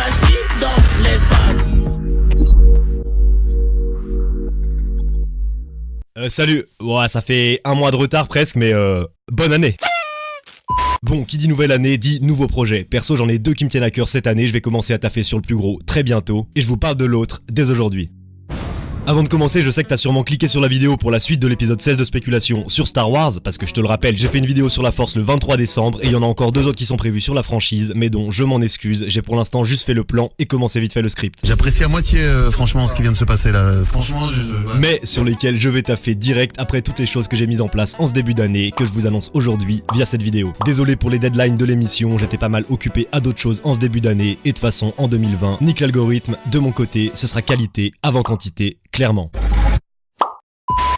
Magie dans l'espace. Salut, ouais, ça fait un mois de retard presque, mais bonne année. Bon, qui dit nouvelle année, dit nouveau projet. Perso, j'en ai deux qui me tiennent à cœur cette année, je vais commencer à taffer sur le plus gros très bientôt, et je vous parle de l'autre dès aujourd'hui. Avant de commencer, je sais que t'as sûrement cliqué sur la vidéo pour la suite de l'épisode 16 de spéculation sur Star Wars, parce que je te le rappelle, j'ai fait une vidéo sur la Force le 23 décembre, et il y en a encore deux autres qui sont prévus sur la franchise, mais dont je m'en excuse, j'ai pour l'instant juste fait le plan et commencé vite fait le script. J'apprécie à moitié franchement ce qui vient de se passer là, franchement ouais. Mais sur lesquels je vais taffer direct après toutes les choses que j'ai mises en place en ce début d'année, que je vous annonce aujourd'hui via cette vidéo. Désolé pour les deadlines de l'émission, j'étais pas mal occupé à d'autres choses en ce début d'année, et de toute façon en 2020, nique l'algorithme, de mon côté, ce sera qualité avant quantité, clairement.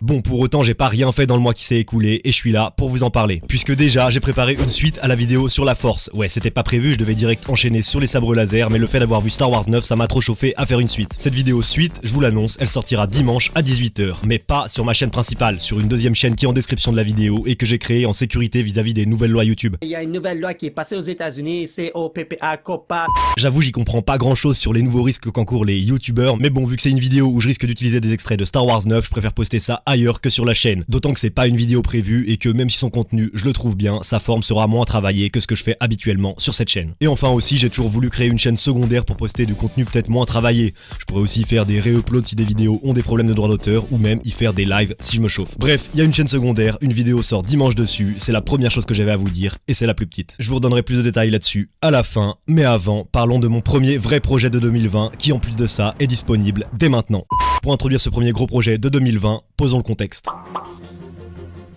Bon, pour autant, j'ai pas rien fait dans le mois qui s'est écoulé et je suis là pour vous en parler. Puisque déjà, j'ai préparé une suite à la vidéo sur la Force. Ouais, c'était pas prévu, je devais direct enchaîner sur les sabres laser, mais le fait d'avoir vu Star Wars 9, ça m'a trop chauffé à faire une suite. Cette vidéo suite, je vous l'annonce, elle sortira dimanche à 18h, mais pas sur ma chaîne principale, sur une deuxième chaîne qui est en description de la vidéo et que j'ai créée en sécurité vis-à-vis des nouvelles lois YouTube. Il y a une nouvelle loi qui est passée aux États-Unis, c'est COPPA, COPPA. J'avoue, j'y comprends pas grand chose sur les nouveaux risques qu'encourent les youtubeurs, mais bon, vu que c'est une vidéo où je risque d'utiliser des extraits de Star Wars 9, je préfère poster ça ailleurs que sur la chaîne. D'autant que c'est pas une vidéo prévue et que même si son contenu, je le trouve bien, sa forme sera moins travaillée que ce que je fais habituellement sur cette chaîne. Et enfin aussi, j'ai toujours voulu créer une chaîne secondaire pour poster du contenu peut-être moins travaillé. Je pourrais aussi faire des re-uploads si des vidéos ont des problèmes de droit d'auteur ou même y faire des lives si je me chauffe. Bref, il y a une chaîne secondaire, une vidéo sort dimanche dessus, c'est la première chose que j'avais à vous dire et c'est la plus petite. Je vous redonnerai plus de détails là-dessus à la fin, mais avant, parlons de mon premier vrai projet de 2020 qui en plus de ça est disponible dès maintenant. Pour introduire ce premier gros projet de 2020, posons le contexte.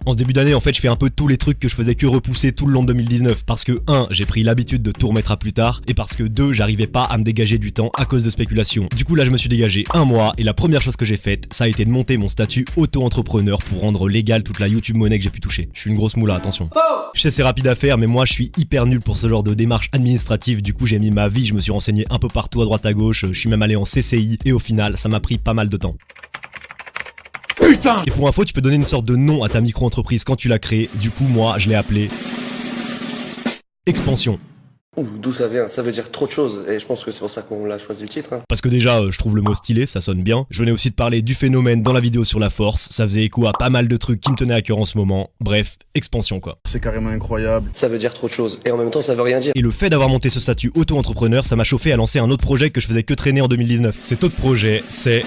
En ce début d'année, en fait, je fais un peu tous les trucs que je faisais que repousser tout le long de 2019. Parce que 1, j'ai pris l'habitude de tout remettre à plus tard. Et parce que 2, j'arrivais pas à me dégager du temps à cause de spéculation. Du coup, là, je me suis dégagé un mois. Et la première chose que j'ai faite, ça a été de monter mon statut auto-entrepreneur pour rendre légal toute la YouTube monnaie que j'ai pu toucher. Je suis une grosse moula, attention. Je sais, c'est rapide à faire, mais moi, je suis hyper nul pour ce genre de démarche administrative. Du coup, j'ai mis ma vie, je me suis renseigné un peu partout à droite à gauche. Je suis même allé en CCI. Et au final, ça m'a pris pas mal de temps. Putain! Et pour info, tu peux donner une sorte de nom à ta micro-entreprise quand tu l'as créée. Du coup, moi, je l'ai appelé Expansion. D'où ça vient? Ça veut dire trop de choses, et je pense que c'est pour ça qu'on l'a choisi le titre. Parce que déjà, je trouve le mot stylé, ça sonne bien. Je venais aussi de parler du phénomène dans la vidéo sur la Force, ça faisait écho à pas mal de trucs qui me tenaient à cœur en ce moment. Bref, expansion quoi. C'est carrément incroyable. Ça veut dire trop de choses, et en même temps ça veut rien dire. Et le fait d'avoir monté ce statut auto-entrepreneur, ça m'a chauffé à lancer un autre projet que je faisais que traîner en 2019. Cet autre projet, c'est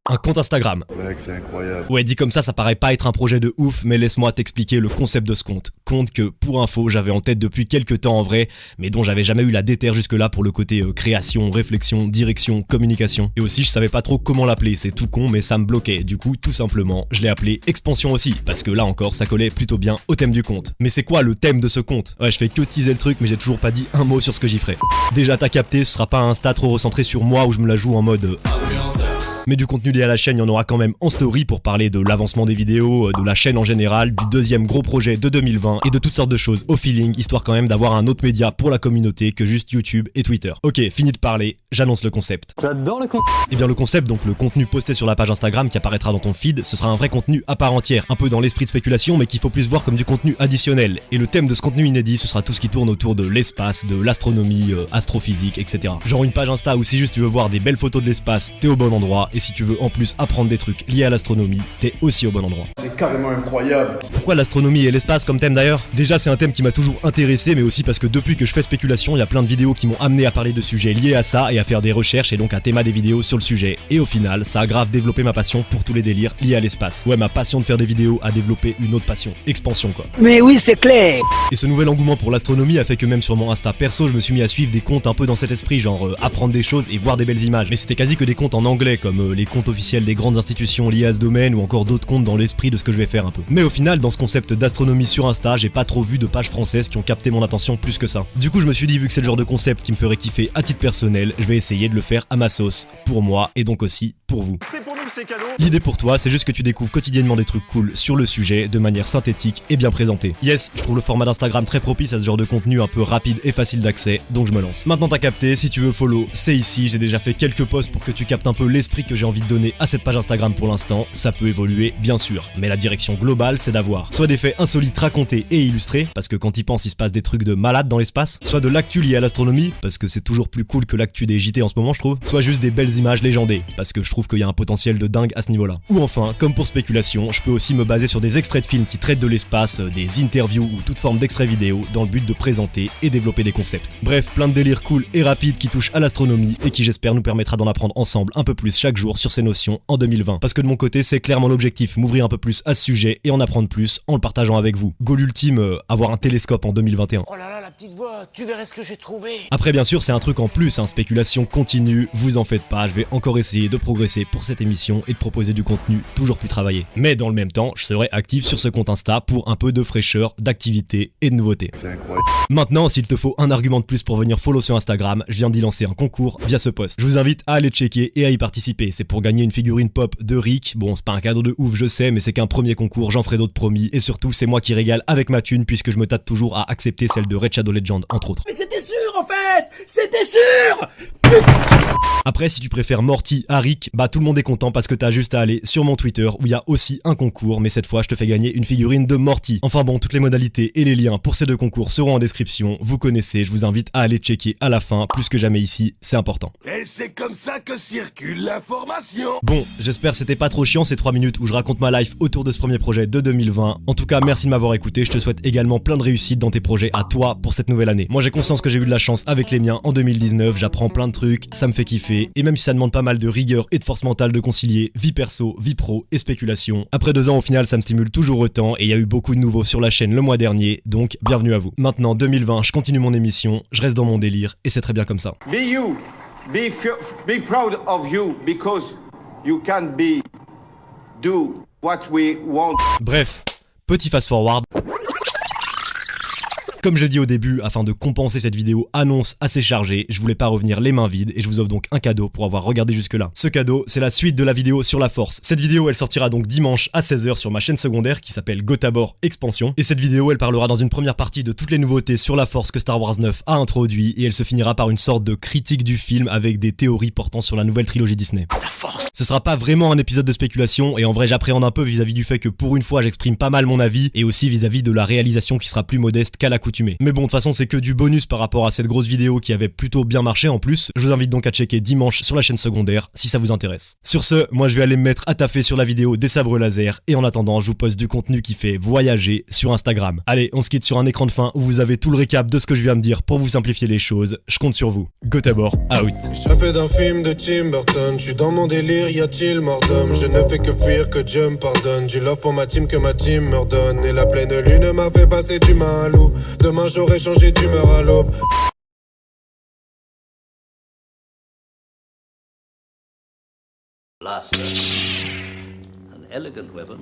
un compte Instagram. Mec, c'est incroyable. Ouais, dit comme ça paraît pas être un projet de ouf, mais laisse-moi t'expliquer le concept de ce compte. Compte que, pour info, j'avais en tête depuis quelques temps en vrai, mais dont j'avais jamais eu la déterre jusque-là pour le côté création, réflexion, direction, communication. Et aussi, je savais pas trop comment l'appeler, c'est tout con, mais ça me bloquait. Du coup, tout simplement, je l'ai appelé Expansion aussi, parce que là encore, ça collait plutôt bien au thème du compte. Mais c'est quoi le thème de ce compte? Ouais, je fais que teaser le truc, mais j'ai toujours pas dit un mot sur ce que j'y ferai. Déjà, t'as capté, ce sera pas un Insta trop recentré sur moi où je me la joue en mode mais du contenu lié à la chaîne, il y en aura quand même en story pour parler de l'avancement des vidéos, de la chaîne en général, du deuxième gros projet de 2020 et de toutes sortes de choses au feeling, histoire quand même d'avoir un autre média pour la communauté que juste YouTube et Twitter. Ok, fini de parler, j'annonce le concept. J'adore le concept. Et bien le concept, donc le contenu posté sur la page Instagram qui apparaîtra dans ton feed, ce sera un vrai contenu à part entière, un peu dans l'esprit de spéculation mais qu'il faut plus voir comme du contenu additionnel. Et le thème de ce contenu inédit, ce sera tout ce qui tourne autour de l'espace, de l'astronomie, astrophysique, etc. Genre une page Insta où si juste tu veux voir des belles photos de l'espace, t'es au bon endroit, et si tu veux en plus apprendre des trucs liés à l'astronomie, t'es aussi au bon endroit. C'est carrément incroyable. Pourquoi l'astronomie et l'espace comme thème d'ailleurs? Déjà c'est un thème qui m'a toujours intéressé, mais aussi parce que depuis que je fais spéculation, il y a plein de vidéos qui m'ont amené à parler de sujets liés à ça et à faire des recherches et donc à théma des vidéos sur le sujet. Et au final, ça a grave développé ma passion pour tous les délires liés à l'espace. Ouais, ma passion de faire des vidéos a développé une autre passion, expansion quoi. Mais oui, c'est clair. Et ce nouvel engouement pour l'astronomie a fait que même sur mon Insta perso, je me suis mis à suivre des comptes un peu dans cet esprit, genre apprendre des choses et voir des belles images. Mais c'était quasi que des comptes en anglais, comme les comptes officiels des grandes institutions liées à ce domaine ou encore d'autres comptes dans l'esprit de ce que je vais faire un peu. Mais au final, dans ce concept d'astronomie sur Insta, j'ai pas trop vu de pages françaises qui ont capté mon attention plus que ça. Du coup, je me suis dit, vu que c'est le genre de concept qui me ferait kiffer à titre personnel, je vais essayer de le faire à ma sauce, pour moi et donc aussi pour vous. C'est pour nous, c'est cadeau. L'idée pour toi, c'est juste que tu découvres quotidiennement des trucs cool sur le sujet de manière synthétique et bien présentée. Yes, je trouve le format d'Instagram très propice à ce genre de contenu un peu rapide et facile d'accès, donc je me lance. Maintenant t'as capté, si tu veux follow, c'est ici, j'ai déjà fait quelques posts pour que tu captes un peu l'esprit que j'ai envie de donner à cette page Instagram pour l'instant, ça peut évoluer bien sûr, mais la direction globale c'est d'avoir soit des faits insolites racontés et illustrés, parce que quand y penses il se passe des trucs de malade dans l'espace, soit de l'actu lié à l'astronomie, parce que c'est toujours plus cool que l'actu des JT en ce moment je trouve, soit juste des belles images légendées, parce que je trouve qu'il y a un potentiel de dingue à ce niveau-là. Ou enfin, comme pour spéculation, je peux aussi me baser sur des extraits de films qui traitent de l'espace, des interviews ou toute forme d'extrait vidéo dans le but de présenter et développer des concepts. Bref, plein de délires cool et rapides qui touchent à l'astronomie et qui j'espère nous permettra d'en apprendre ensemble un peu plus chaque jour sur ces notions en 2020. Parce que de mon côté, c'est clairement l'objectif, m'ouvrir un peu plus à ce sujet et en apprendre plus en le partageant avec vous. Goal ultime, avoir un télescope en 2021. Oh là là, la petite voix, tu verrais ce que j'ai trouvé. Après bien sûr c'est un truc en plus, hein, spéculation continue, vous en faites pas, je vais encore essayer de progresser pour cette émission et de proposer du contenu toujours plus travaillé. Mais dans le même temps, je serai actif sur ce compte Insta pour un peu de fraîcheur, d'activité et de nouveauté. C'est incroyable. Maintenant, s'il te faut un argument de plus pour venir follow sur Instagram, je viens d'y lancer un concours via ce post. Je vous invite à aller checker et à y participer. C'est pour gagner une figurine pop de Rick. Bon, c'est pas un cadeau de ouf, je sais, mais c'est qu'un premier concours, j'en ferai d'autres promis. Et surtout, c'est moi qui régale avec ma thune puisque je me tâte toujours à accepter celle de Red Shadow Legend, entre autres. Mais c'était sûr en fait. C'était sûr. Après, si tu préfères Morty à Rick, bah tout le monde est content parce que t'as juste à aller sur mon Twitter où il y a aussi un concours, mais cette fois je te fais gagner une figurine de Morty. Enfin bon, toutes les modalités et les liens pour ces deux concours seront en description, vous connaissez, je vous invite à aller checker à la fin, plus que jamais ici, c'est important. Et c'est comme ça que circule l'information. Bon, j'espère que c'était pas trop chiant ces 3 minutes où je raconte ma life autour de ce premier projet de 2020. En tout cas, merci de m'avoir écouté, je te souhaite également plein de réussite dans tes projets à toi pour cette nouvelle année. Moi j'ai conscience que j'ai eu de la chance avec les miens en 2019, j'apprends plein de trucs, ça me fait kiffer, et même si ça demande pas mal de rigueur et de force mentale de concilier vie perso, vie pro et spéculation, après 2 ans au final ça me stimule toujours autant et il y a eu beaucoup de nouveaux sur la chaîne le mois dernier, donc bienvenue à vous. Maintenant 2020, je continue mon émission, je reste dans mon délire et c'est très bien comme ça. Be you. Be proud of you because you can do what we want. Bref, petit fast forward. Comme je l'ai dit au début, afin de compenser cette vidéo annonce assez chargée, je voulais pas revenir les mains vides et je vous offre donc un cadeau pour avoir regardé jusque là. Ce cadeau, c'est la suite de la vidéo sur la force. Cette vidéo, elle sortira donc dimanche à 16h sur ma chaîne secondaire qui s'appelle Gotabor Expansion. Et cette vidéo, elle parlera dans une première partie de toutes les nouveautés sur la force que Star Wars 9 a introduit et elle se finira par une sorte de critique du film avec des théories portant sur la nouvelle trilogie Disney. La force. Ce sera pas vraiment un épisode de spéculation et en vrai j'appréhende un peu vis-à-vis du fait que pour une fois j'exprime pas mal mon avis et aussi vis-à-vis de la réalisation qui sera plus modeste qu'à l'accoutumée. Mais bon, de toute façon c'est que du bonus par rapport à cette grosse vidéo qui avait plutôt bien marché en plus. Je vous invite donc à checker dimanche sur la chaîne secondaire si ça vous intéresse. Sur ce, moi je vais aller me mettre à taffer sur la vidéo des sabres laser et en attendant je vous poste du contenu qui fait voyager sur Instagram. Allez, on se quitte sur un écran de fin où vous avez tout le récap de ce que je viens de dire pour vous simplifier les choses. Je compte sur vous. Gotabor, out. Échappé d'un film de Tim Burton, je suis dans mon délire, y a-t-il mort d'homme? Je ne fais que fuir, que Dieu me pardonne. Du love pour ma team que ma team me redonne. Et la pleine lune m'a fait passer du mal à l'eau. Demain j'aurai changé d'humeur à l'aube. Blaster, an elegant weapon.